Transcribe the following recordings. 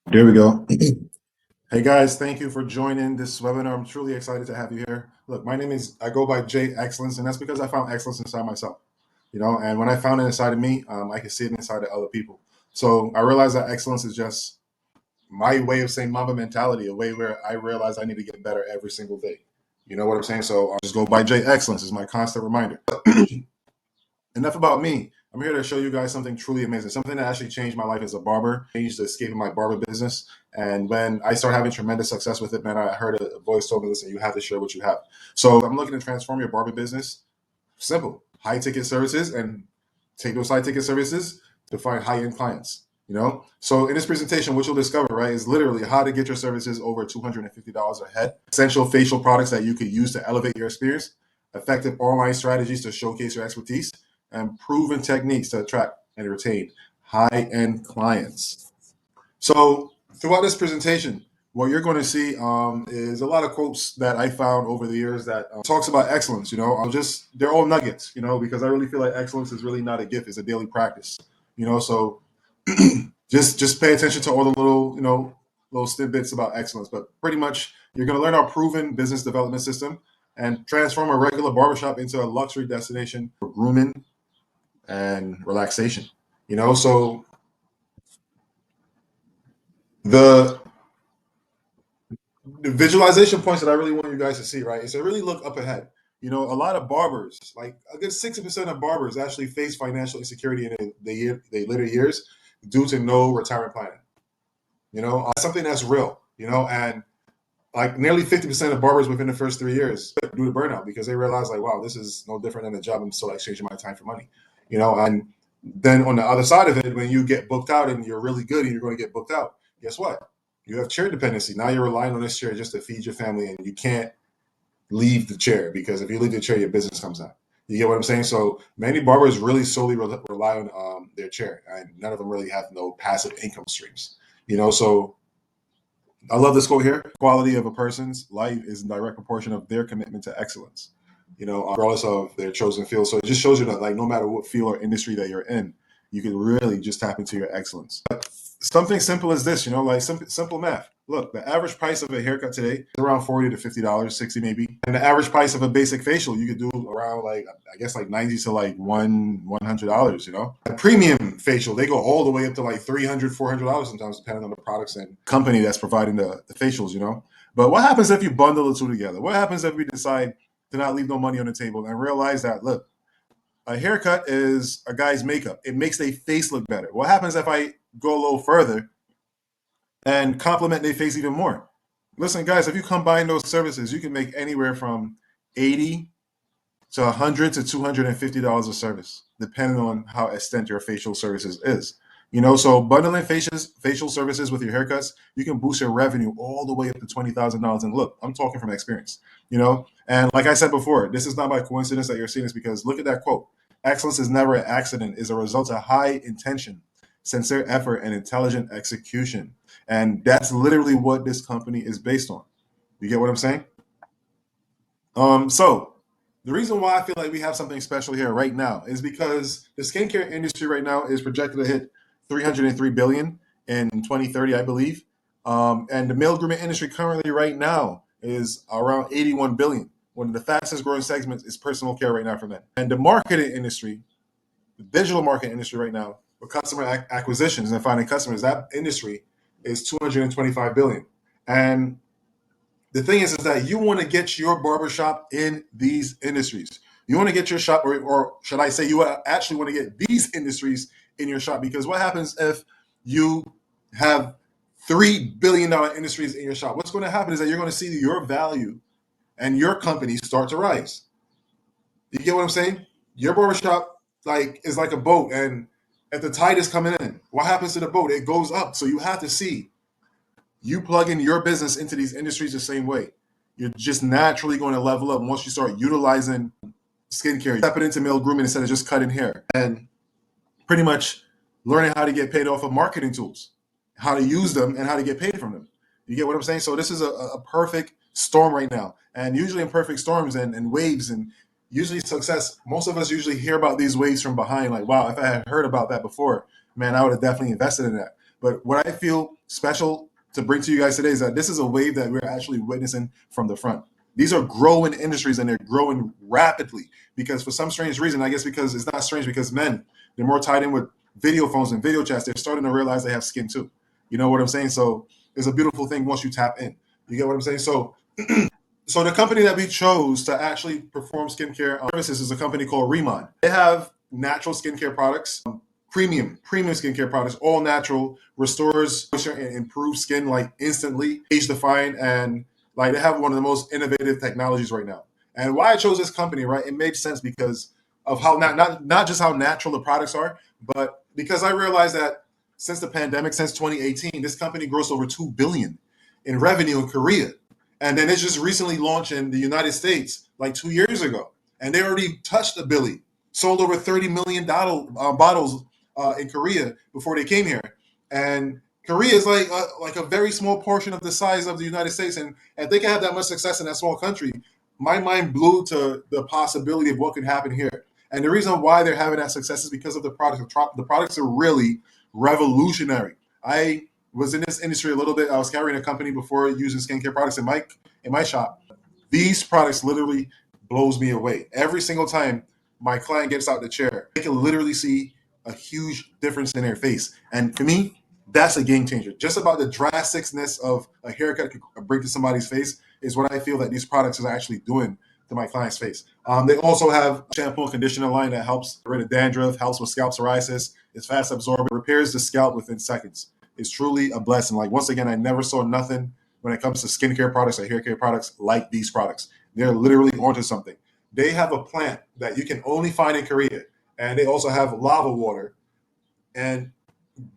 There we go. Hey guys, thank you for joining this webinar. I'm truly excited to have you here. Look, my name is, I go by J Excellence, and that's because I found excellence inside myself. And when I found it inside of me, I can see it inside of other people. So I realized that excellence is just my way of saying Mamba mentality, a way where I realize I need to get better every single day. You know what I'm saying? So I'll just go by J Excellence is my constant reminder. Enough about me. I'm here to show you guys something truly amazing, something that actually changed my life as a barber, changed the escape of my barber business. And when I started having tremendous success with it, man, I heard a voice told me, listen, you have to share what you have. So I'm looking to transform your barber business. Simple, high ticket services, and take those high ticket services to find high end clients. So in this presentation, what you'll discover, right, is literally how to get your services over $250 a head, essential facial products that you could use to elevate your experience, effective online strategies to showcase your expertise, and proven techniques to attract and retain high-end clients. So throughout this presentation, what you're going to see is a lot of quotes that I found over the years that talks about excellence. They're all nuggets. Because I really feel like excellence is really not a gift; it's a daily practice. So just pay attention to all the little tidbits about excellence. But pretty much, you're going to learn our proven business development system and transform a regular barbershop into a luxury destination for grooming and relaxation. So the the visualization points that I really want you guys to see, right, is to really look up ahead. A lot of barbers, like a good 60% of barbers, actually face financial insecurity in the later years due to no retirement planning. Something that's real. And like nearly 50% of barbers within the first 3 years due to burnout because they realize, like, wow, this is no different than a job. I'm still exchanging my time for money. And then on the other side of it, when you get booked out and you're really good and you're going to get booked out, guess what? You have chair dependency. Now you're relying on this chair just to feed your family, and you can't leave the chair because if you leave the chair, your business comes down. You get what I'm saying? So many barbers really solely rely on their chair, and none of them really have no passive income streams. So I love this quote here. Quality of a person's life is in direct proportion of their commitment to excellence, regardless of their chosen field. So it just shows you that, like, no matter what field or industry that you're in, you can really just tap into your excellence. Something simple as this, like simple math. Look, the average price of a haircut today is around $40 to $50, 60 maybe. And the average price of a basic facial, you could do around, like, I guess, like 90 to like $100. A premium facial, they go all the way up to like $300, $400 sometimes, depending on the products and company that's providing the facials. But what happens if you bundle the two together? What happens if we decide to not leave no money on the table and realize that, look, a haircut is a guy's makeup. It makes their face look better. What happens if I go a little further and compliment their face even more? Listen, guys, if you combine those services, you can make anywhere from 80 to 100 to $250 a service, depending on how extent your facial services is. So bundling facial services with your haircuts, you can boost your revenue all the way up to $20,000. And look, I'm talking from experience. And like I said before, this is not by coincidence that you're seeing this, because look at that quote. Excellence is never an accident, is a result of high intention, sincere effort, and intelligent execution. And that's literally what this company is based on. You get what I'm saying? So the reason why I feel like we have something special here right now is because the skincare industry right now is projected to hit 303 billion in 2030, I believe. And the male grooming industry currently right now is around 81 billion. One of the fastest growing segments is personal care right now for men. And the marketing industry, the digital marketing industry right now, with customer acquisitions and finding customers, that industry is 225 billion. And the thing is that you want to get your barbershop in these industries. You want to get your shop, or should I say, you actually want to get these industries in your shop, because what happens if you have $3 billion industries in your shop? What's going to happen is that you're going to see your value and your company start to rise. You get what I'm saying? Your barbershop, like, is like a boat, and if the tide is coming in, what happens to the boat? It goes up. So you have to see you plug in your business into these industries the same way. You're just naturally going to level up once you start utilizing skincare, stepping into male grooming instead of just cutting hair, and pretty much learning how to get paid off of marketing tools, how to use them, and how to get paid from them. You get what I'm saying? So this is a perfect storm right now. And usually in perfect storms and waves and usually success, most of us usually hear about these waves from behind, like, wow, if I had heard about that before, man, I would have definitely invested in that. But what I feel special to bring to you guys today is that this is a wave that we're actually witnessing from the front. These are growing industries and they're growing rapidly because for some strange reason, I guess because it's not strange because men, they're more tied in with video phones and video chats. They're starting to realize they have skin too. You know what I'm saying? So it's a beautiful thing once you tap in. You get what I'm saying? So so the company that we chose to actually perform skincare services is a company called Remon. They have natural skincare products, premium skincare products, all natural, restores moisture and improves skin like instantly, age defying, and like they have one of the most innovative technologies right now. And why I chose this company, right? It made sense because of how not just how natural the products are, but because I realized that since the pandemic, since 2018, this company grossed over 2 billion in revenue in Korea. And then it's just recently launched in the United States like 2 years ago. And they already touched a billion, sold over $30 million bottles in Korea before they came here. And Korea is like a very small portion of the size of the United States. And if they can have that much success in that small country, my mind blew to the possibility of what could happen here. And the reason why they're having that success is because of the products. The products are really revolutionary. I was in this industry a little bit. I was carrying a company before using skincare products in my shop. These products literally blows me away. Every single time my client gets out the chair, they can literally see a huge difference in their face. And for me, that's a game changer. Just about the drasticness of a haircut could bring to somebody's face is what I feel that these products are actually doing to my client's face. They also have a shampoo and conditioner line that helps get rid of dandruff, helps with scalp psoriasis. It's fast absorbent, repairs the scalp within seconds. It's truly a blessing. Like once again, I never saw nothing when it comes to skincare products or hair care products like these products. They're literally onto something. They have a plant that you can only find in Korea, and they also have lava water. And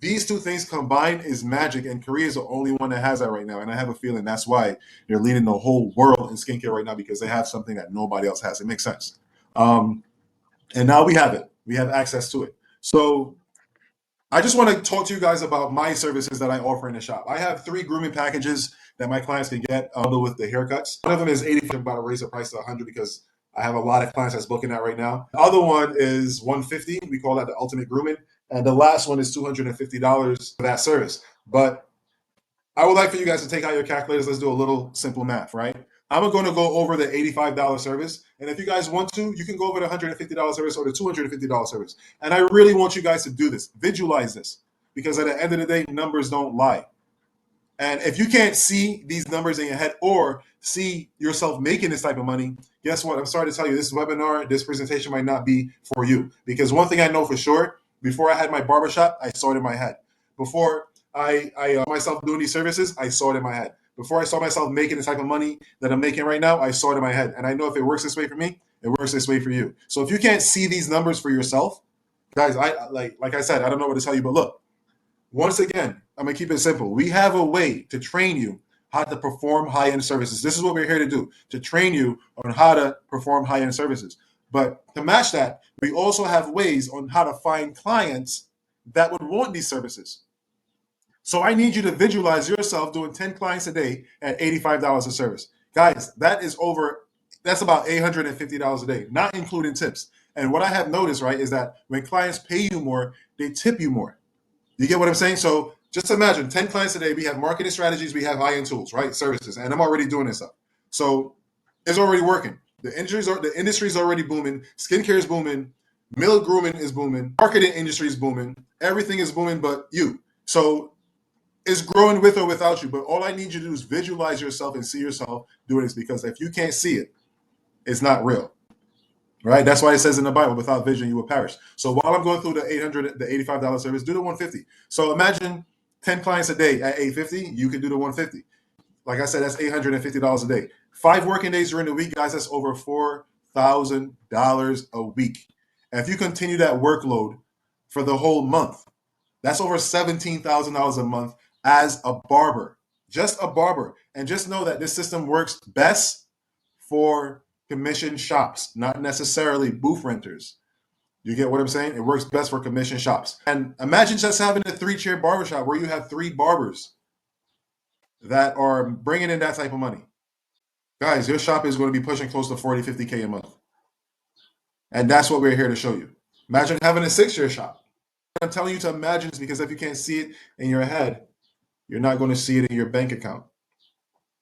these two things combined is magic, and Korea is the only one that has that right now. And I have a feeling that's why they're leading the whole world in skincare right now because they have something that nobody else has. It makes sense. And now we have it. We have access to it. So I just want to talk to you guys about my services that I offer in the shop. I have 3 grooming packages that my clients can get with the haircuts. One of them is 80. I'm about to raise the price to 100 because I have a lot of clients that's booking that right now. The other one is 150. We call that the ultimate grooming. And the last one is $250 for that service. But I would like for you guys to take out your calculators. Let's do a little simple math, right? I'm going to go over the $85 service. And if you guys want to, you can go over the $150 service or the $250 service. And I really want you guys to do this. Visualize this. Because at the end of the day, numbers don't lie. And if you can't see these numbers in your head or see yourself making this type of money, guess what? I'm sorry to tell you, this webinar, this presentation might not be for you. Because one thing I know for sure, before I had my barbershop, I saw it in my head. Before I myself doing these services, I saw it in my head. Before I saw myself making the type of money that I'm making right now, I saw it in my head. And I know if it works this way for me, it works this way for you. So if you can't see these numbers for yourself, guys, I like I said, I don't know what to tell you, but look, once again, I'm gonna keep it simple. We have a way to train you how to perform high-end services. This is what we're here to do, to train you on how to perform high-end services. But to match that, we also have ways on how to find clients that would want these services. So I need you to visualize yourself doing 10 clients a day at $85 a service. Guys, that's about $850 a day, not including tips. And what I have noticed, right, is that when clients pay you more, they tip you more. You get what I'm saying? So just imagine 10 clients a day. We have marketing strategies, we have high-end tools, right? Services. And I'm already doing this stuff. So it's already working. The industry's already booming. Skincare is booming. Male grooming is booming. Marketing industry is booming. Everything is booming but you. So it's growing with or without you. But all I need you to do is visualize yourself and see yourself doing this because if you can't see it, it's not real. Right? That's why it says in the Bible, without vision, you will perish. So while I'm going through the $85 service, do the 150. So imagine 10 clients a day at 850, you can do the 150. Like I said, that's $850 a day. 5 working days during the week, guys, that's over $4,000 a week. And if you continue that workload for the whole month, that's over $17,000 a month as a barber. Just a barber. And just know that this system works best for commission shops, not necessarily booth renters. You get what I'm saying? It works best for commission shops. And imagine just having a 3-chair barbershop where you have 3 barbers that are bringing in that type of money. Guys, your shop is going to be pushing close to 40, 50K a month. And that's what we're here to show you. Imagine having a 6-chair shop. I'm telling you to imagine this because if you can't see it in your head, you're not going to see it in your bank account.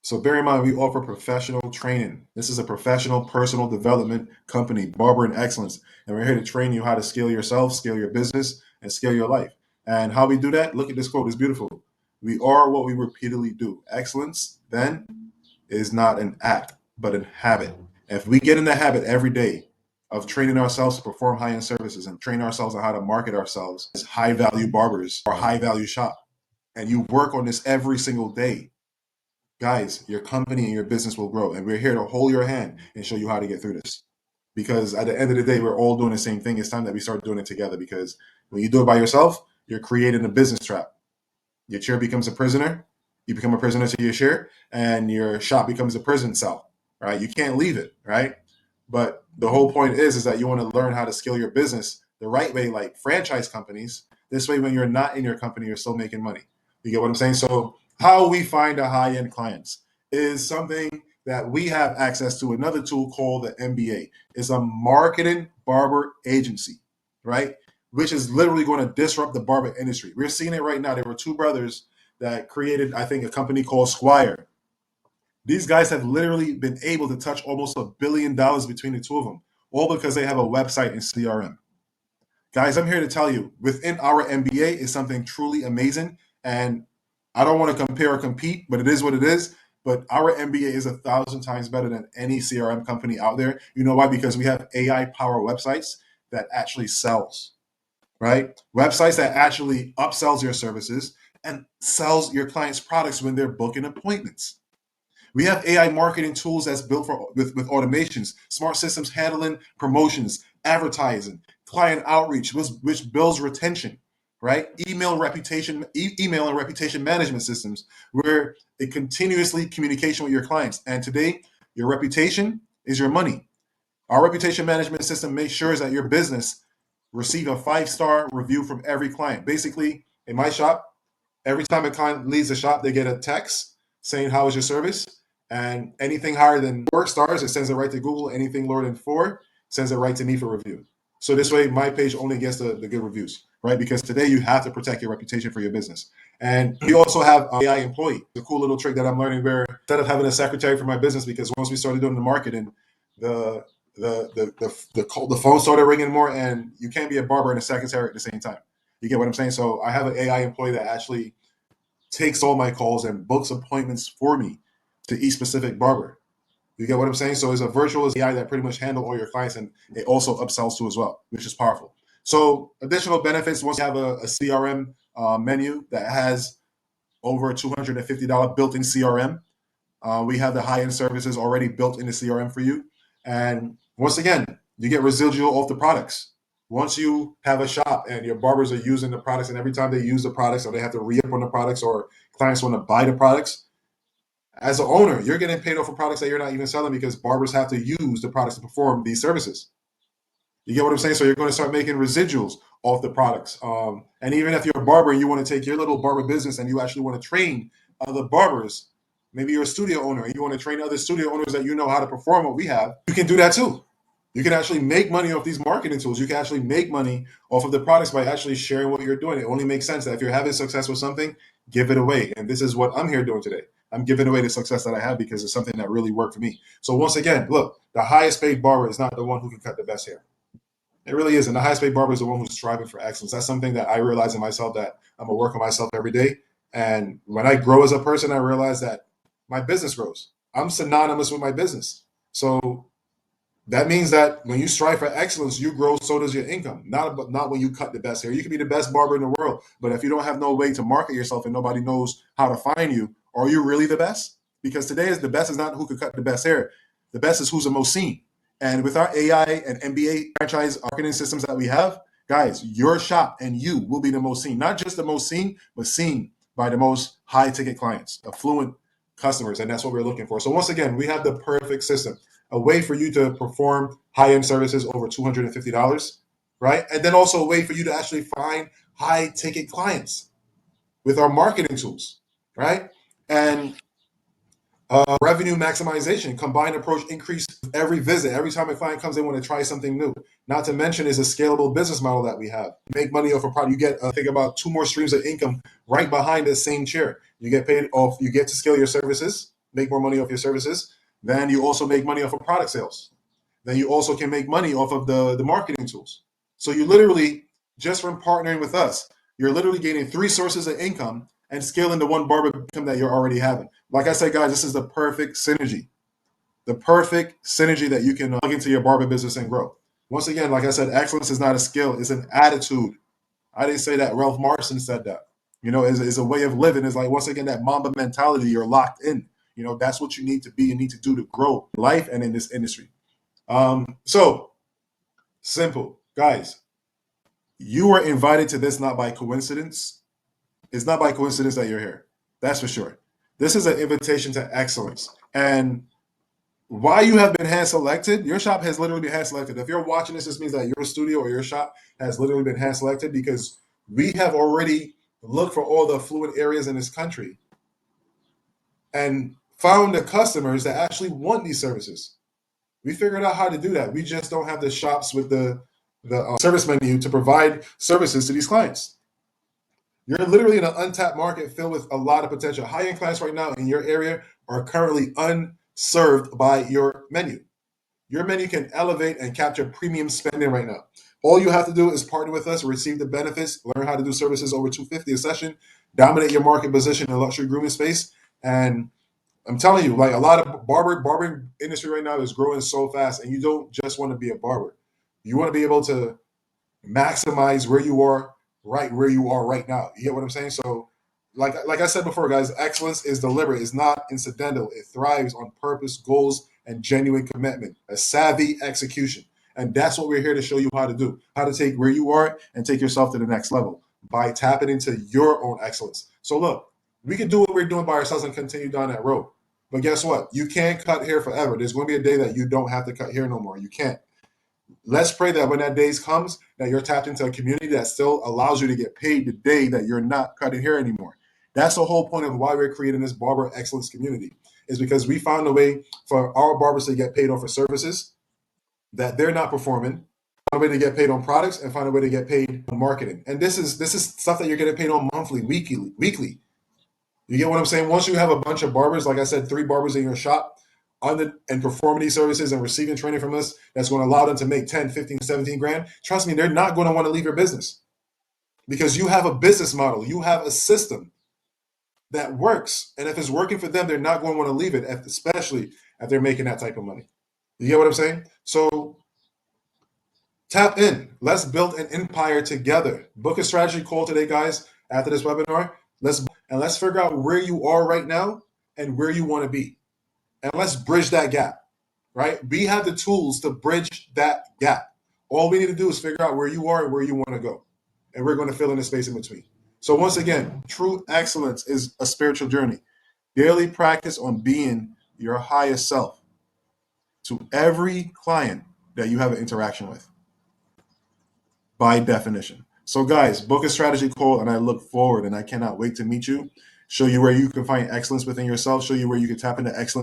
So bear in mind, we offer professional training. This is a professional personal development company, Barber Excellence, and we're here to train you how to scale yourself, scale your business, and scale your life. And how we do that? Look at this quote; it's beautiful. We are what we repeatedly do. Excellence then is not an act, but a habit. If we get in the habit every day of training ourselves to perform high-end services and train ourselves on how to market ourselves as high-value barbers or high-value shop, and you work on this every single day, guys, your company and your business will grow. And we're here to hold your hand and show you how to get through this. Because at the end of the day, we're all doing the same thing. It's time that we start doing it together. Because when you do it by yourself, you're creating a business trap. Your chair becomes a prisoner. You become a prisoner to your chair, and your shop becomes a prison cell. Right? You can't leave it. Right? But the whole point is that you want to learn how to scale your business the right way, like franchise companies. This way, when you're not in your company, you're still making money. You get what I'm saying? So how we find a high-end clients is something that we have access to another tool called the MBA. It's a marketing barber agency, right? Which is literally going to disrupt the barber industry. We're seeing it right now. There were two brothers that created, I think, a company called Squire. These guys have literally been able to touch almost $1 billion between the two of them, all because they have a website and CRM. Guys, I'm here to tell you, within our MBA is something truly amazing. And I don't want to compare or compete, but it is what it is. But our MBA is 1,000 times better than any CRM company out there. You know why? Because we have AI power websites that actually sells, right? Websites that actually upsells your services and sells your clients' products when they're booking appointments. We have AI marketing tools that's built for with automations, smart systems handling promotions, advertising, client outreach, which builds retention, right? Email and reputation management systems, where it continuously communication with your clients. And today, your reputation is your money. Our reputation management system makes sure that your business receive a 5-star review from every client. Basically, in my shop, every time a client leaves the shop, they get a text saying, "How is your service?" And anything higher than 4 stars, it sends it right to Google. Anything lower than 4 sends it right to me for review. So this way, my page only gets the good reviews, right? Because today you have to protect your reputation for your business. And we also have an AI employee. It's a cool little trick that I'm learning where instead of having a secretary for my business, because once we started doing the marketing, the the phone started ringing more, and you can't be a barber and a secretary at the same time. You get what I'm saying? So I have an AI employee that actually takes all my calls and books appointments for me to each specific barber. You get what I'm saying? So it's a virtual AI that pretty much handle all your clients, and it also upsells to as well, which is powerful. So additional benefits, once you have a CRM menu that has over $250 built-in CRM, we have the high-end services already built in the CRM for you. And once again, you get residual off the products. Once you have a shop and your barbers are using the products, and every time they use the products or they have to re-up on the products or clients want to buy the products, as an owner, you're getting paid off for products that you're not even selling because barbers have to use the products to perform these services. You get what I'm saying? So you're going to start making residuals off the products. And even if you're a barber and you want to take your little barber business and you actually want to train other barbers, maybe you're a studio owner and you want to train other studio owners that you know how to perform what we have, you can do that too. You can actually make money off these marketing tools. You can actually make money off of the products by actually sharing what you're doing. It only makes sense that if you're having success with something, give it away. And this is what I'm here doing today. I'm giving away the success that I have because it's something that really worked for me. So once again, look, the highest paid barber is not the one who can cut the best hair. It really is. And the highest paid barber is the one who's striving for excellence. That's something that I realize in myself, that I'm going to work on myself every day. And when I grow as a person, I realize that my business grows. I'm synonymous with my business. So that means that when you strive for excellence, you grow, so does your income. Not when you cut the best hair. You can be the best barber in the world, but if you don't have no way to market yourself and nobody knows how to find you, are you really the best? Because today is the best is not who could cut the best hair. The best is who's the most seen. And with our AI and MBA franchise marketing systems that we have, guys, your shop and you will be the most seen. Not just the most seen, but seen by the most high ticket clients, affluent customers. And that's what we're looking for. So once again, we have the perfect system, a way for you to perform high-end services over $250, right? And then also a way for you to actually find high-ticket clients with our marketing tools, right? And Revenue maximization, combined approach increase every visit. Every time a client comes in, want to try something new. Not to mention is a scalable business model that we have. Make money off a product. You get think about two more streams of income right behind the same chair. You get paid off. You get to scale your services, make more money off your services. Then you also make money off of product sales. Then you also can make money off of the marketing tools. So you literally, just from partnering with us, you're literally gaining three sources of income and scaling the one barber income that you're already having. Like I said, guys, this is the perfect synergy. The perfect synergy that you can plug into your barber business and grow. Once again, like I said, excellence is not a skill, it's an attitude. I didn't say that. Ralph Marston said that. Is a way of living. It's like, once again, that Mamba mentality, you're locked in. That's what you need to be and need to do to grow life and in this industry. So simple, guys. You were invited to this not by coincidence. It's not by coincidence that you're here. That's for sure. This is an invitation to excellence. And why you have been hand selected, your shop has literally been hand selected. If you're watching this means that your studio or your shop has literally been hand selected because we have already looked for all the affluent areas in this country and found the customers that actually want these services. We figured out how to do that. We just don't have the shops with the service menu to provide services to these clients. You're literally in an untapped market filled with a lot of potential. High-end clients right now in your area are currently unserved by your menu. Your menu can elevate and capture premium spending right now. All you have to do is partner with us, receive the benefits, learn how to do services over $250 a session, dominate your market position in the luxury grooming space. And I'm telling you, like, a lot of barbering industry right now is growing so fast, and you don't just want to be a barber. You want to be able to maximize where you are, right where you are right now. You get what I'm saying? So, like I said before, guys, excellence is deliberate. It's not incidental. It thrives on purpose, goals, and genuine commitment. A savvy execution, and that's what we're here to show you how to do. How to take where you are and take yourself to the next level by tapping into your own excellence. So, look, we can do what we're doing by ourselves and continue down that road. But guess what? You can't cut hair forever. There's going to be a day that you don't have to cut hair no more. You can't. Let's pray that when that day comes, that you're tapped into a community that still allows you to get paid the day that you're not cutting hair anymore. That's the whole point of why we're creating this Barber Excellence community, is because we found a way for our barbers to get paid off for services that they're not performing, find a way to get paid on products, and find a way to get paid on marketing. And this is stuff that you're getting paid on monthly, weekly. You get what I'm saying? Once you have a bunch of barbers, like I said, 3 barbers in your shop, and performing these services and receiving training from us, that's going to allow them to make 10, 15, 17 grand. Trust me, they're not going to want to leave your business because you have a business model. You have a system that works. And if it's working for them, they're not going to want to leave it, especially if they're making that type of money. You get what I'm saying? So tap in. Let's build an empire together. Book a strategy call today, guys, after this webinar. Let's figure out where you are right now and where you want to be. And let's bridge that gap, right? We have the tools to bridge that gap. All we need to do is figure out where you are and where you want to go. And we're going to fill in the space in between. So once again, true excellence is a spiritual journey. Daily practice on being your highest self to every client that you have an interaction with, by definition. So guys, book a strategy call, and I look forward and I cannot wait to meet you, show you where you can find excellence within yourself, show you where you can tap into excellence